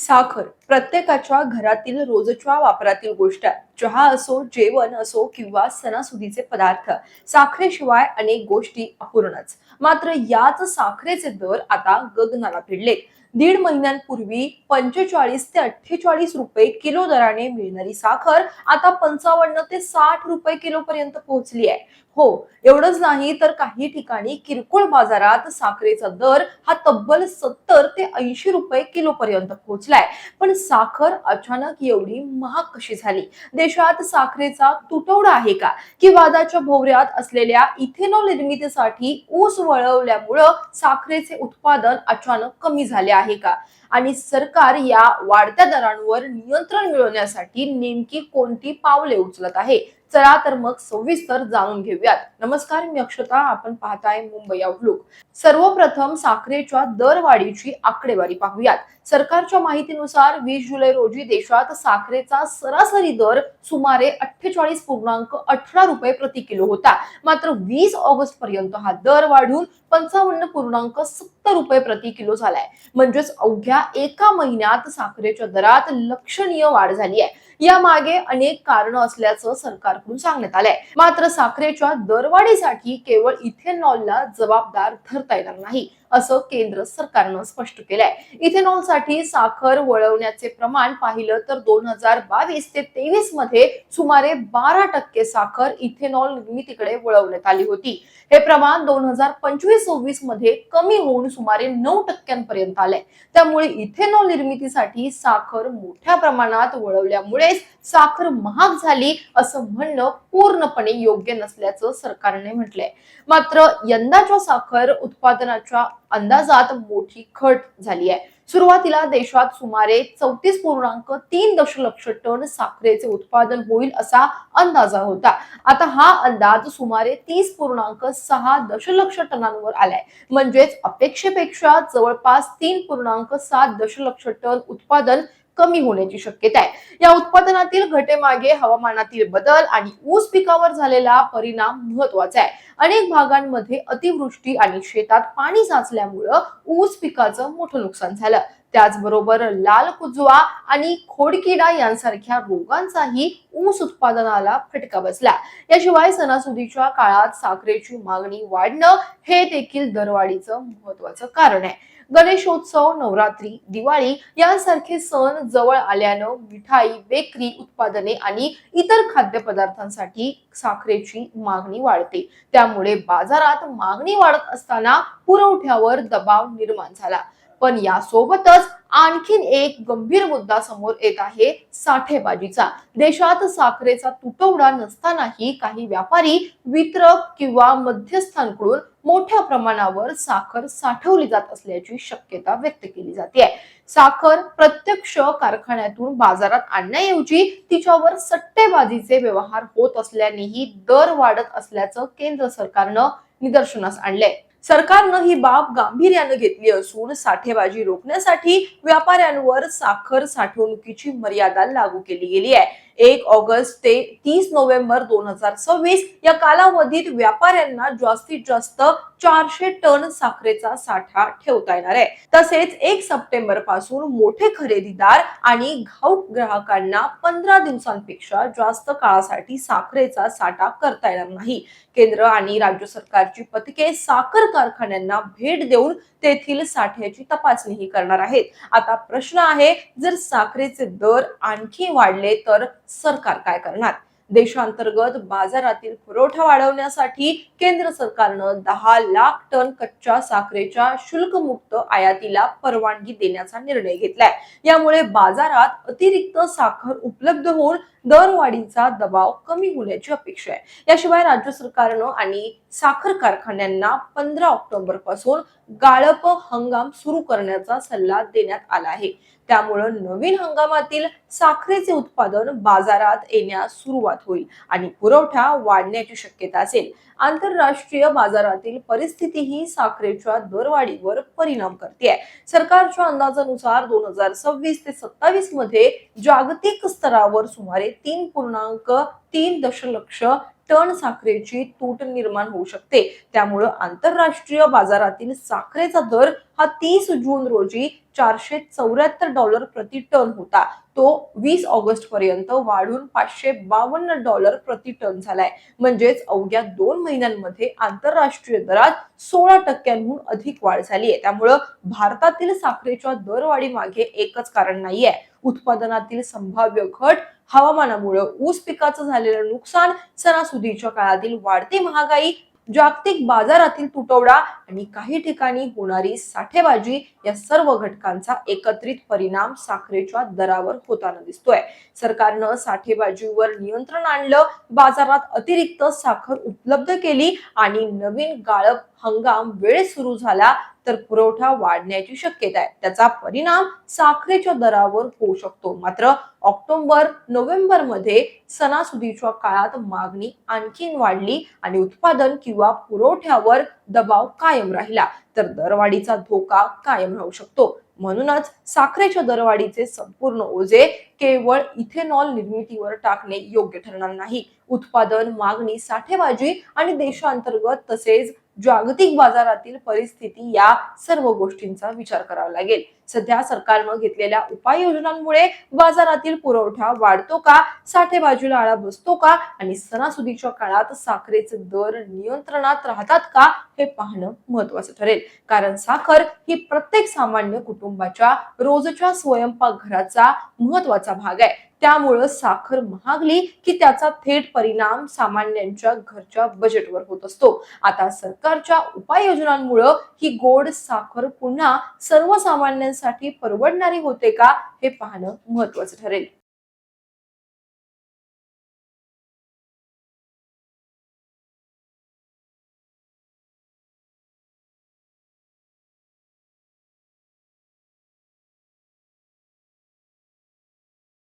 साखर प्रत्येकाच्या घरातील रोजच्या वापरातील गोष्ट आहे. चहा असो, जेवण असो किंवा सणासुदीचे पदार्थ, साखरेशिवाय अनेक गोष्टी अपूर्णच. मात्र याच साखरेचे दर आता गगनाला भिडलेत. दीड महिन्यांपूर्वी 45 ते 48 रुपये किलो दराने मिळणारी साखर आता 55 ते 60 रुपये किलो पर्यंत पोहोचली आहे. हो, एवढंच नाही तर काही ठिकाणी किरकोळ बाजारात साखरेचा दर हा तब्बल 70 ते 80 रुपये किलो पर्यंत पोहोचलाय. पण साखर अचानक एवढी महाग कशी झाली? देशात साखरेचा तुटवडा आहे का? की वादाच्या भोवऱ्यात असलेल्या इथेनॉल निर्मितीसाठी ऊस वळवल्यामुळं साखरेचे उत्पादन अचानक कमी झाले आहे का? आणि सरकार या वाढत्या दरांवर नियंत्रण मिळवण्यासाठी नेमकी कोणती पावले उचलत आहे? चला तर मग सविस्तर जाणून घेऊयात. नमस्कार, मी अक्षता. आपण पाहताय मुंबई आउटलुक. सर्वप्रथम साखरेच्या दरवाढीची आकडेवारी पाहूयात. सरकारच्या माहितीनुसार 20 जुलै रोजी देशात साखरेचा सरासरी दर सुमारे 48.18 रुपये प्रति किलो होता. मात्र 20 ऑगस्ट पर्यंत हा दर वाढून 55.70 रुपये प्रति किलो झालाय. म्हणजेच अवघ्या एका महिन्यात साखरेच्या दरात लक्षणीय वाढ झाली आहे. या मागे अनेक कारणं असल्याचं सरकारकडून सांगण्यात आलंय. मात्र साखरेच्या दरवाढीसाठी केवळ इथेनॉलला जबाबदार धरता येणार नाही, असं केंद्र सरकारनं स्पष्ट केलंय. इथेनॉल साठी साखर वळवण्याचे प्रमाण पाहिलं तर 2022 ते 23 मध्ये सुमारे 12% साखर इथेनॉल निर्मितीकडे वळवण्यात आली होती. हे प्रमाण 2025-26 मध्ये कमी होऊन सुमारे 9% आलंय. त्यामुळे इथेनॉल निर्मितीसाठी साखर मोठ्या प्रमाणात वळवल्यामुळेच साखर महाग झाली असं म्हणणं पूर्णपणे योग्य नसल्याचं सरकारने म्हटलंय. मात्र यंदाच्या साखर उत्पादनाच्या अंदाजात मोठी घट झाली आहे. सुरुवातीला देशात सुमारे 34.3 दशलक्ष टन साखरेचे उत्पादन होईल असा अंदाजा होता. आता हा अंदाज सुमारे 30.6 दशलक्ष टनांवर आलाय. म्हणजेच अपेक्षेपेक्षा जवळपास 3.7 दशलक्ष टन उत्पादन कमी होण्याची शक्यता आहे. या उत्पादनातील घटेमागे हवामानातील बदल आणि ऊस पिकावर झालेला परिणाम महत्वाचा आहे. अनेक भागांमध्ये अतिवृष्टी आणि शेतात पाणी साचल्यामुळं ऊस पिकाचं मोठं नुकसान झालं. त्याचबरोबर लाल कुजवा आणि खोडकिडा यांसारख्या रोगांचाही ऊस उत्पादनाला फटका बसला. याशिवाय सणासुदीच्या काळात साखरेची मागणी वाढणं हे देखील दरवाढीचं महत्वाचं कारण आहे. गणेशोत्सव, नवरात्री, दिवाळी यांसारखे सण जवळ आल्यानं मिठाई, बेकरी उत्पादने आणि इतर खाद्यपदार्थांसाठी साखरेची मागणी वाढते. त्यामुळे बाजारात मागणी वाढत असताना पुरवठ्यावर दबाव निर्माण झाला. पण यासोबतच आणखीन एक गंभीर मुद्दा समोर येत आहे, साठेबाजीचा. देशात साखरेचा तुटवडा नसतानाही काही व्यापारी, वितरक किंवा मध्यस्थांकडून मोठ्या प्रमाणावर साखर साठवली जात असल्याची शक्यता व्यक्त केली जाते. साखर प्रत्यक्ष कारखान्यातून बाजारात आणण्याऐवजी तिच्यावर सट्टेबाजीचे व्यवहार होत असल्यानेही दर वाढत असल्याचं केंद्र सरकारनं निदर्शनास आणलंय. सरकारनं ही बाब गांभीर्यानं घेतली असून साठेबाजी रोखण्यासाठी व्यापाऱ्यांवर साखर साठवणुकीची मर्यादा लागू केली गेली आहे. 1 ऑगस्ट ते 30 नोव्हेंबर 2026 या कालावधीत व्यापाऱ्यांना जास्तीत जास्त 400 टन साखरेचा साठा ठेवता येणार आहे. तसेच 1 सप्टेंबर पासून मोठे खरेदीदार आणि घाऊक ग्राहकांना 15 दिवसांपेक्षा जास्त काळासाठी साखरेचा साठा करता येणार नाही. केंद्र आणि राज्य सरकारची पथके साखर कारखान्यांना भेट देऊन तेथील साठ्याची तपासणीही करणार आहेत. आता प्रश्न आहे, जर साखरेचे दर आणखी वाढले तर सरकार काय करणार? देशांतर्गत बाजारातील पुरवठा वाढवण्यासाठी केंद्र सरकारनं 10 लाख टन कच्च्या साखरेच्या शुल्कमुक्त आयातीला परवानगी देण्याचा निर्णय घेतलाय. यामुळे बाजारात अतिरिक्त साखर उपलब्ध होऊन दरवाढीचा दबाव कमी होण्याची अपेक्षा आहे. याशिवाय राज्य सरकारनं आणि साखर कारखान्यांना 15 ऑक्टोबर पासून गाळप हंगाम सुरू करण्याचा सल्ला देण्यात आला आहे. त्यामुळे नवीन हंगामातील साखरेचे उत्पादन बाजारात येण्यास सुरुवात होईल आणि पुरवठा वाढण्याची शक्यता असेल. आंतरराष्ट्रीय बाजारातील परिस्थितीही साखरेच्या दरवाढीवर परिणाम करते. सरकारच्या अंदाजानुसार 2026 ते 27 मध्ये जागतिक स्तरावर सुमारे 3.3 दशलक्ष टन साखरेची तूट निर्माण होऊ शकते. त्यामुळं आंतरराष्ट्रीय बाजारातील साखरेचा दर हा 30 जून रोजी $474 प्रति टन होता. तो 20 ऑगस्ट पर्यंत वाढून $552 प्रति टन झालाय. म्हणजेच अवघ्या 2 महिन्यांमध्ये आंतरराष्ट्रीय दरात 16% अधिक वाढ झाली आहे. त्यामुळं भारतातील साखरेच्या दरवाढी मागे एकच कारण नाहीये. उत्पादनातील संभाव्य घट, हवामानामुळे ऊस पिकाचं झालेलं नुकसान, सणासुदीच्या काळातील वाढती महागाई, जागतिक बाजारातील तुटवडा आणि काही ठिकाणी होणारी साठेबाजी या सर्व घटकांचा एकत्रित परिणाम साखरेच्या दरावर होताना दिसतोय. सरकारनं साठेबाजीवर नियंत्रण आणलं, बाजारात अतिरिक्त साखर उपलब्ध केली आणि नवीन गाळप हंगाम वेळेत सुरू झाला तर पुरवठा वाढण्याची शक्यता आहे. त्याचा परिणाम साखरेच्या दरावर होऊ शकतो. मात्र ऑक्टोबर नोव्हेंबर मध्ये सणासुदीच्या काळात मागणी आणखीन वाढली आणि उत्पादन किंवा पुरवठ्यावर दबाव कायम राहिला तर दरवाढीचा धोका कायम राहू शकतो. म्हणूनच साखरेच्या दरवाढीचे संपूर्ण ओझे केवळ इथेनॉल निर्मितीवर टाकणे योग्य ठरणार नाही. उत्पादन, मागणी, साठेबाजी आणि देशांतर्गत तसेच जागतिक बाजारातील परिस्थिती या सर्व गोष्टींचा विचार करावा लागेल. सध्या सरकारनं घेतलेल्या उपाययोजनांमुळे बाजारातील पुरवठा वाढतो का, साठेबाजीला आळा बसतो का आणि सणासुदीच्या काळात साखरेचे दर नियंत्रणात राहतात का हे पाहणं महत्वाचं ठरेल. कारण साखर ही प्रत्येक सामान्य कुटुंबाच्या रोजच्या स्वयंपाकघराचा महत्वाचा भाग आहे. त्यामुळं साखर महागली की त्याचा थेट परिणाम सामान्यांच्या घरच्या बजेटवर होत असतो. आता सरकारच्या उपाययोजनांमुळे ही गोड साखर पुन्हा सर्वसामान्यांसाठी परवडणारी होते का हे पाहणं महत्वाचं ठरेल.